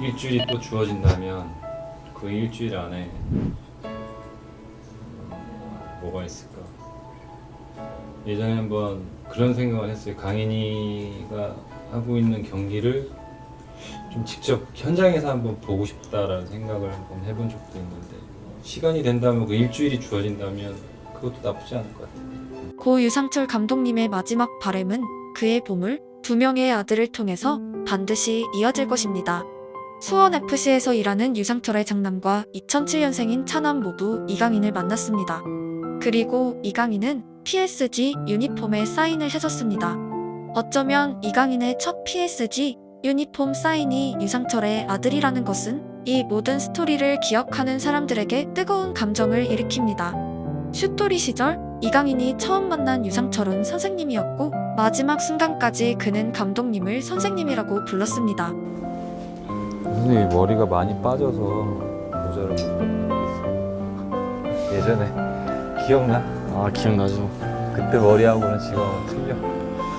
일주일이 또 주어진다면 그 일주일 안에 뭐가 있을까? 예전에 한번 그런 생각을 했어요. 강인이가 하고 있는 경기를 좀 직접 현장에서 한번 보고 싶다라는 생각을 한번 해본 적도 있는데, 시간이 된다면 그 일주일이 주어진다면 그것도 나쁘지 않을 것 같아요. 고 유상철 감독님의 마지막 바램은 그의 보물, 2명의 아들을 통해서 반드시 이어질 것입니다. 수원FC에서 일하는 유상철의 장남과 2007년생인 차남 모두 이강인을 만났습니다. 그리고 이강인은 PSG 유니폼에 사인을 해줬습니다. 어쩌면 이강인의 첫 PSG 유니폼 사인이 유상철의 아들이라는 것은 이 모든 스토리를 기억하는 사람들에게 뜨거운 감정을 일으킵니다. 슛돌이 시절 이강인이 처음 만난 유상철은 선생님이었고, 마지막 순간까지 그는 감독님을 선생님이라고 불렀습니다. 선생님이 머리가 많이 빠져서 모자를 못 쓰고 예전에 기억나? 아, 기억나죠. 그때 머리하고는 지금하고 틀려.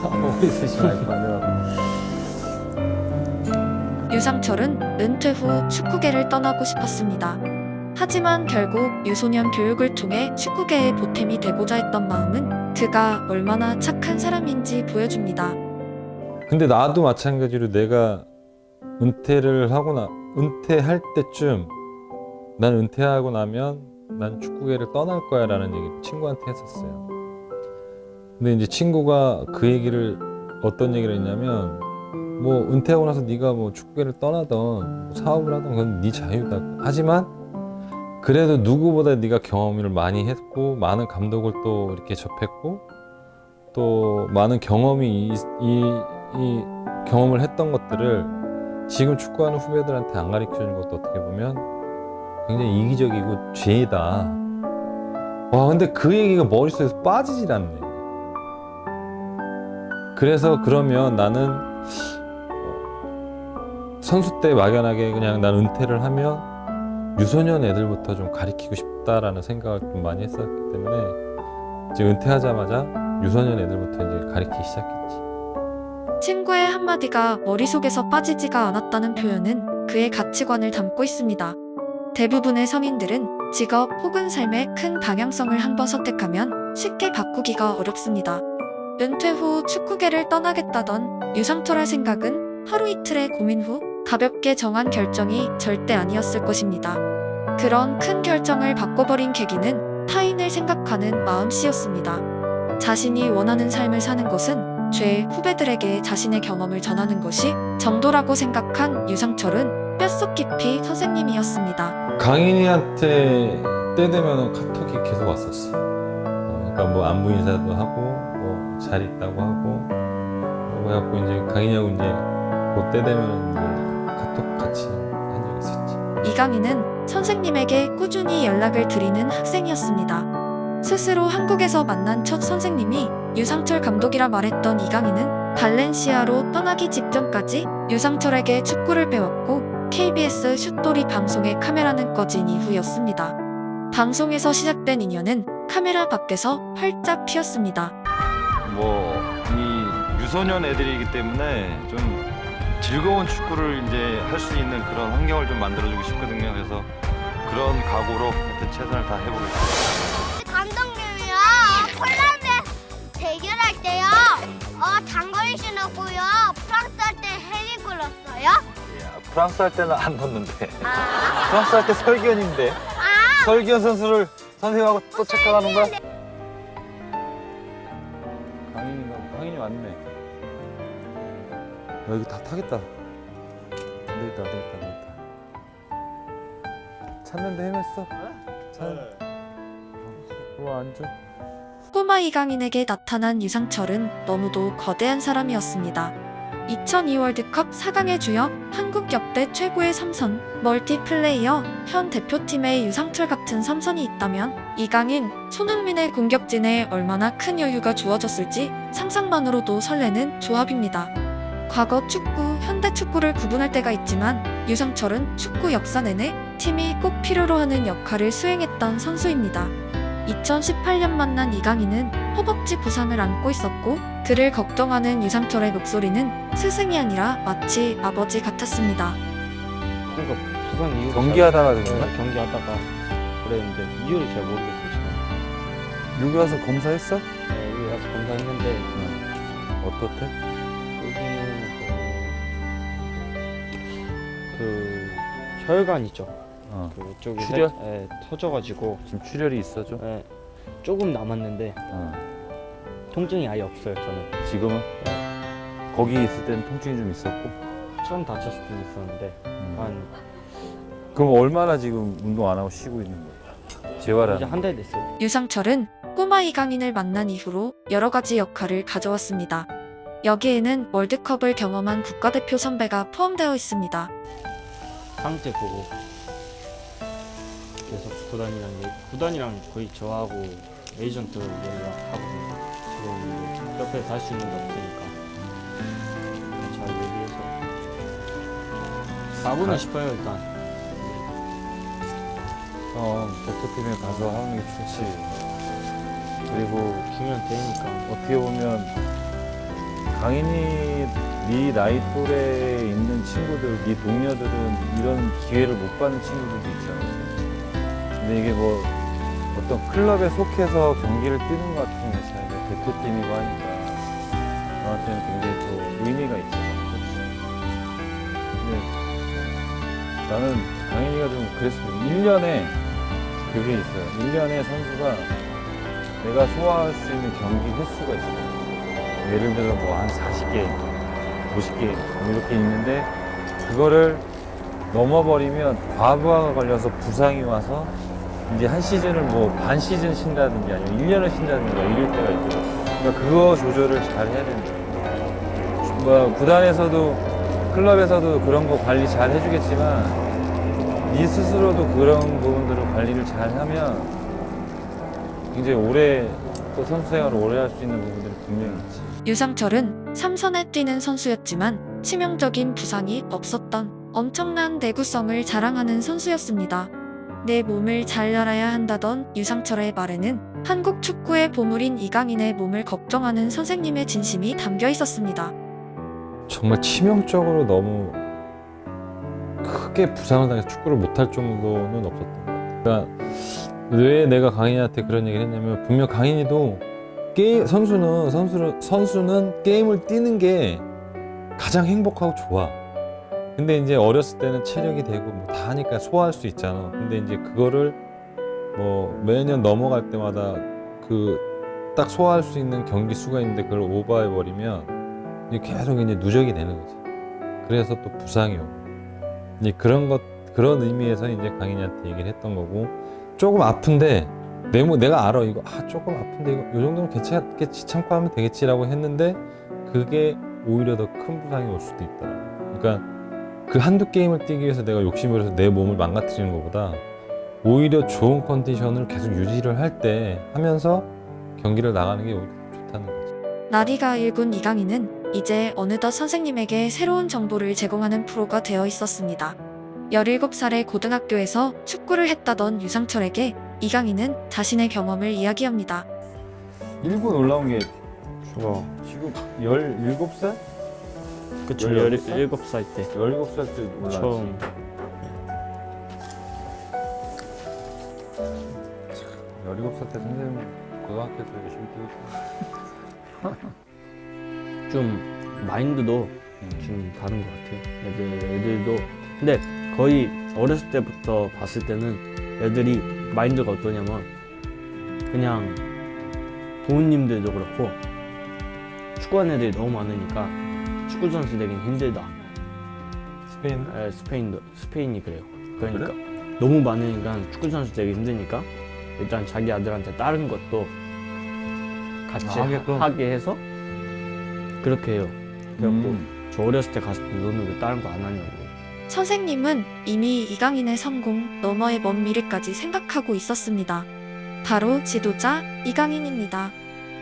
머리숱이 많이 빠져가지고. 유상철은 은퇴 후 축구계를 떠나고 싶었습니다. 하지만 결국 유소년 교육을 통해 축구계의 보탬이 되고자 했던 마음은 그가 얼마나 착한 사람인지 보여줍니다. 근데 나도 마찬가지로 내가 은퇴할 때쯤, 난 은퇴하고 나면 난 축구계를 떠날 거야 라는 얘기를 친구한테 했었어요. 근데 이제 친구가 그 얘기를, 어떤 얘기를 했냐면, 뭐 은퇴하고 나서 네가 뭐 축구계를 떠나던 뭐 사업을 하던 건 네 자유다. 하지만 그래도 누구보다 네가 경험을 많이 했고 많은 감독을 또 이렇게 접했고 또 많은 경험이 이 경험을 했던 것들을 지금 축구하는 후배들한테 안 가르쳐주는 것도 어떻게 보면 굉장히 이기적이고 죄다. 와, 근데 그 얘기가 머릿속에서 빠지질 않네. 그래서 그러면 나는 선수 때 막연하게 그냥 난 은퇴를 하면 유소년 애들부터 좀 가르치고 싶다라는 생각을 좀 많이 했었기 때문에 이제 은퇴하자마자 유소년 애들부터 이제 가르치기 시작했지. 친구의 한마디가 머릿속에서 빠지지가 않았다는 표현은 그의 가치관을 담고 있습니다. 대부분의 성인들은 직업 혹은 삶의 큰 방향성을 한번 선택하면 쉽게 바꾸기가 어렵습니다. 은퇴 후 축구계를 떠나겠다던 유상철의 생각은 하루 이틀의 고민 후 가볍게 정한 결정이 절대 아니었을 것입니다. 그런 큰 결정을 바꿔버린 계기는 타인을 생각하는 마음씨였습니다. 자신이 원하는 삶을 사는 것은 죄 후배들에게 자신의 경험을 전하는 것이 정도라고 생각한 유상철은 뼛속 깊이 선생님이었습니다. 강인이한테 때 되면 카톡이 계속 왔었어. 그러니까 뭐 안부 인사도 하고 뭐 잘 있다고 하고 그래갖고 이제 강인이하고 이제 그때 되면 이제 카톡 같이 한 적이 있었지. 이강인은 선생님에게 꾸준히 연락을 드리는 학생이었습니다. 스스로 한국에서 만난 첫 선생님이 유상철 감독이라 말했던 이강인은 발렌시아로 떠나기 직전까지 유상철에게 축구를 배웠고 KBS 슛돌이 방송의 카메라는 꺼진 이후였습니다. 방송에서 시작된 인연은 카메라 밖에서 활짝 피었습니다. 뭐 이 유소년 애들이기 때문에 좀 즐거운 축구를 이제 할 수 있는 그런 환경을 좀 만들어주고 싶거든요. 그래서 그런 각오로 하여튼 최선을 다 해보겠습니다. 감독님이요, 폴란드 대결할 때요, 장거리 신었고요, 프랑스 할 때 헤딩 골랐어요. 프랑스 할 때는 안 넣었는데. 프랑스 할 때 설기현인데. 설기현 선수를 선생님하고 또 착각하는 거야? 강인이 왔네. 야, 이거 다 타겠다. 안 되겠다. 찾는데 헤맸어. 앉아. 꼬마 이강인에게 나타난 유상철은 너무도 거대한 사람이었습니다. 2002 월드컵 4강의 주역, 한국 역대 최고의 삼선, 멀티플레이어, 현 대표팀에 유상철 같은 삼선이 있다면 이강인, 손흥민의 공격진에 얼마나 큰 여유가 주어졌을지 상상만으로도 설레는 조합입니다. 과거 축구, 현대 축구를 구분할 때가 있지만 유상철은 축구 역사 내내 팀이 꼭 필요로 하는 역할을 수행했던 선수입니다. 2018년 만난 이강인은 허벅지 부상을 안고 있었고 그를 걱정하는 유상철의 목소리는 스승이 아니라 마치 아버지 같았습니다. 그러니까 부상 이후로 경기하다가 된 거야? 경기하다가 그랬는데 이유를 잘 모르겠어요 지금. 여기 와서 검사했어? 여기 가서 검사했는데 어떻대? 여기는 그 혈관 있죠. 어. 그쪽이 출혈? 터져가지고 지금 출혈이 있어 좀? 조금 남았는데 어. 통증이 아예 없어요 저는. 지금은? 거기 있을 때는 통증이 좀 있었고? 처음 다쳤을 때 있었는데 한 그럼 얼마나 지금 운동 안 하고 쉬고 있는 거야? 재활하는 이제 한 달 됐어요. 유상철은 꼬마 이강인을 만난 이후로 여러 가지 역할을 가져왔습니다. 여기에는 월드컵을 경험한 국가대표 선배가 포함되어 있습니다. 상태 보고 계속 구단이랑 거의 저하고 에이전트 연락하고 지금 옆에 갈 수 있는 게 없으니까 잘 얘기해서 가고는 싶어요 일단. 대표팀에 가서 하는 게 좋지. 그리고 주면 되니까. 어떻게 보면 강인이 네 나이 또래에 있는 친구들, 네 동료들은 이런 기회를 못 받는 친구들도 있잖아. 근데 이게 뭐 어떤 클럽에 속해서 경기를 뛰는 것 같은 게 차이가 대표팀이고 하니까 너한테는 굉장히 또 의미가 있잖아. 근데 나는 강인이가 좀 그랬어. 1년에 그게 있어요. 1년에 선수가 내가 소화할 수 있는 경기 횟수가 있어요. 예를 들어 뭐 한 40게임, 50게임 이렇게 있는데 그거를 넘어버리면 과부하가 걸려서 부상이 와서 이제 한 시즌을 뭐 반 시즌 쉰다든지 아니면 1년을 쉰다든가 이럴 때가 있거든요. 그러니까 그거 조절을 잘 해야 되는 거예요. 뭐 구단에서도 클럽에서도 그런 거 관리 잘 해주겠지만 네 스스로도 그런 부분들을 관리를 잘 하면 굉장히 오래 또 선수 생활을 오래 할 수 있는 부분들이 분명히 있지. 유상철은 삼선에 뛰는 선수였지만 치명적인 부상이 없었던 엄청난 내구성을 자랑하는 선수였습니다. 내 몸을 잘 알아야 한다던 유상철의 말에는 한국 축구의 보물인 이강인의 몸을 걱정하는 선생님의 진심이 담겨 있었습니다. 정말 치명적으로 너무 크게 부상을 당해서 축구를 못할 정도는 없었던 것 같아요. 그러니까 왜 내가 강인이한테 그런 얘기를 했냐면 분명 강인이도 선수는 게임을 뛰는 게 가장 행복하고 좋아. 근데 이제 어렸을 때는 체력이 되고 뭐 다 하니까 소화할 수 있잖아. 근데 이제 그거를 뭐 매년 넘어갈 때마다 그 딱 소화할 수 있는 경기 수가 있는데 그걸 오버해 버리면 이제 계속 이제 누적이 되는 거지. 그래서 또 부상이 오고. 이제 그런 의미에서 이제 강인이한테 얘기를 했던 거고 조금 아픈데 내가 알아 이거 조금 아픈데 이거 이 정도면 괜찮겠지 참고 하면 되겠지라고 했는데 그게 오히려 더 큰 부상이 올 수도 있다. 그러니까 그 한두 게임을 뛰기 위해서 내가 욕심을 해서 내 몸을 망가뜨리는 것보다 오히려 좋은 컨디션을 계속 유지를 할 때 하면서 경기를 나가는 게 오히려 좋다는 거지. 나리가 일군 이강인은 이제 어느덧 선생님에게 새로운 정보를 제공하는 프로가 되어 있었습니다. 17살의 고등학교에서 축구를 했다던 유상철에게 이강인은 자신의 경험을 이야기합니다. 1군 올라온 게 저 지금 17살? 그쵸 17살? 17살 때 17살 때 올라왔지. 처음. 참, 17살 때 선생님 고등학교에서 열심히 뛰고 좀 마인드도 좀 다른 것 같아요. 애들도 근데 거의 어렸을 때부터 봤을 때는 애들이 마인드가 어떠냐면 그냥 부모님들도 그렇고 축구하는 애들이 너무 많으니까 축구 선수 되긴 힘들다. 스페인? 스페인이 그래요. 그러니까 너무 많으니까 축구 선수 되기 힘드니까 일단 자기 아들한테 다른 것도 같이 하게 해서 그렇게 해요. 그래갖고 저 어렸을 때 갔을 때 너는 왜 다른 거 안 하냐고. 선생님은 이미 이강인의 성공 너머의 먼 미래까지 생각하고 있었습니다. 바로 지도자 이강인입니다.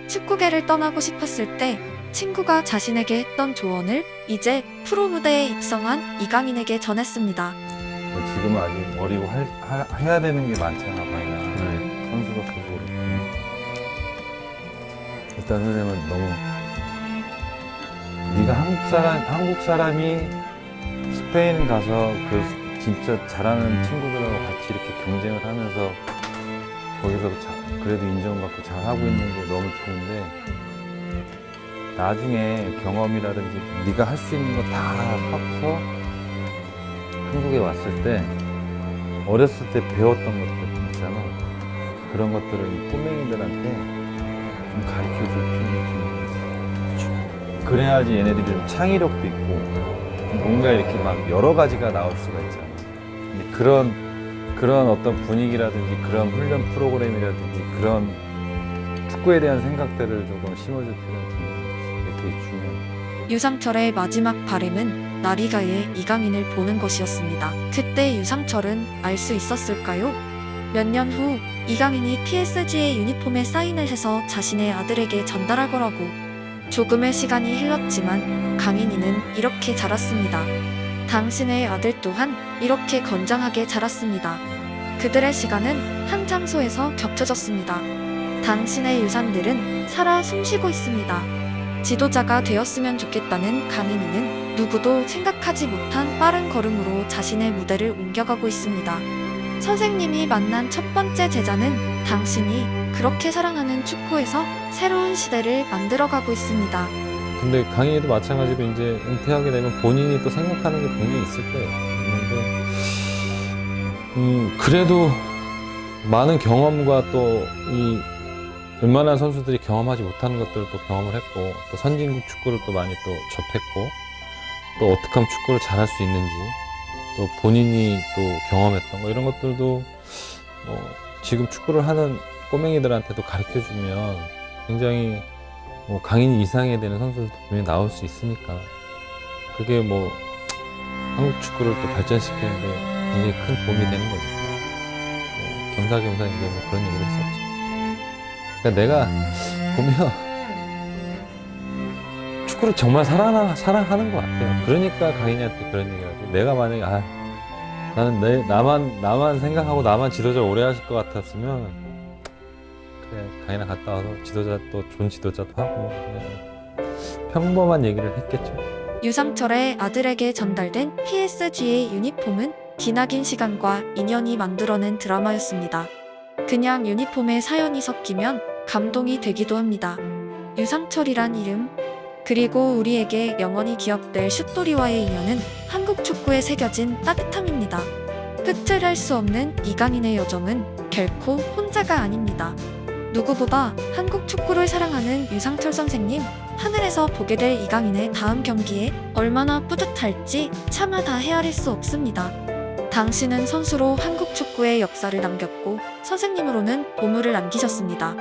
축구계를 떠나고 싶었을 때 친구가 자신에게 했던 조언을 이제 프로 무대에 입성한 이강인에게 전했습니다. 지금은 아직 어리고 해야 되는 게 많잖아, 방이나. 선수로서도 그렇고. 일단 선생님은 너무 네가 한국 사람이 스페인 가서 그 진짜 잘하는 친구들하고 같이 이렇게 경쟁을 하면서 거기서 그래도 인정받고 잘하고 있는 게 너무 좋은데 나중에 경험이라든지 네가 할 수 있는 거 다 하고서 한국에 왔을 때 어렸을 때 배웠던 것들 있잖아. 그런 것들을 이 꼬맹이들한테 좀 가르쳐줄 필요가 있어. 그래야지 얘네들이 좀 창의력도 있고 뭔가 이렇게 막 여러 가지가 나올 수가 있잖아. 근데 그런 어떤 분위기라든지 그런 훈련 프로그램이라든지 그런 축구에 대한 생각들을 조금 심어줄 필요가 있는 게 되게 중요해. 유상철의 마지막 바램은 나리가의 이강인을 보는 것이었습니다. 그때 유상철은 알 수 있었을까요? 몇 년 후 이강인이 PSG의 유니폼에 사인을 해서 자신의 아들에게 전달할 거라고. 조금의 시간이 흘렀지만 강인이는 이렇게 자랐습니다. 당신의 아들 또한 이렇게 건장하게 자랐습니다. 그들의 시간은 한 장소에서 겹쳐졌습니다. 당신의 유산들은 살아 숨쉬고 있습니다. 지도자가 되었으면 좋겠다는 강인이는 누구도 생각하지 못한 빠른 걸음으로 자신의 무대를 옮겨가고 있습니다. 선생님이 만난 첫 번째 제자는 당신이 그렇게 사랑하는 축구에서 새로운 시대를 만들어가고 있습니다. 근데 강인이도 마찬가지로 이제 은퇴하게 되면 본인이 또 생각하는 게 분명히 있을 거예요. 있는데, 그래도 많은 경험과 또 이 웬만한 선수들이 경험하지 못하는 것들을 또 경험을 했고, 또 선진국 축구를 또 많이 또 접했고, 또 어떻게 하면 축구를 잘할 수 있는지, 또 본인이 또 경험했던 거 이런 것들도 지금 축구를 하는 꼬맹이들한테도 가르쳐주면 굉장히 강인이 이상이 되는 선수들도 분명히 나올 수 있으니까 그게 한국 축구를 또 발전시키는 데 굉장히 큰 도움이 되는 거죠. 겸사겸사 이제 그런 얘기를 했었죠. 그러니까 내가 보면 축구를 정말 사랑하는 것 같아요. 그러니까 강인이한테 그런 얘기를 하지. 내가 만약에 나는 나만 생각하고 나만 지도자 오래 하실 것 같았으면 그래 강인아 갔다 와서 지도자 또 좋은 지도자도 하고 그냥 평범한 얘기를 했겠죠. 유상철의 아들에게 전달된 PSG의 유니폼은 기나긴 시간과 인연이 만들어낸 드라마였습니다. 그냥 유니폼에 사연이 섞이면 감동이 되기도 합니다. 유상철이란 이름, 그리고 우리에게 영원히 기억될 슛돌이와의 인연은 한국 축구에 새겨진 따뜻함입니다. 끝을 할 수 없는 이강인의 여정은 결코 혼자가 아닙니다. 누구보다 한국 축구를 사랑하는 유상철 선생님, 하늘에서 보게 될 이강인의 다음 경기에 얼마나 뿌듯할지 차마 다 헤아릴 수 없습니다. 당신은 선수로 한국 축구의 역사를 남겼고 선생님으로는 보물을 남기셨습니다.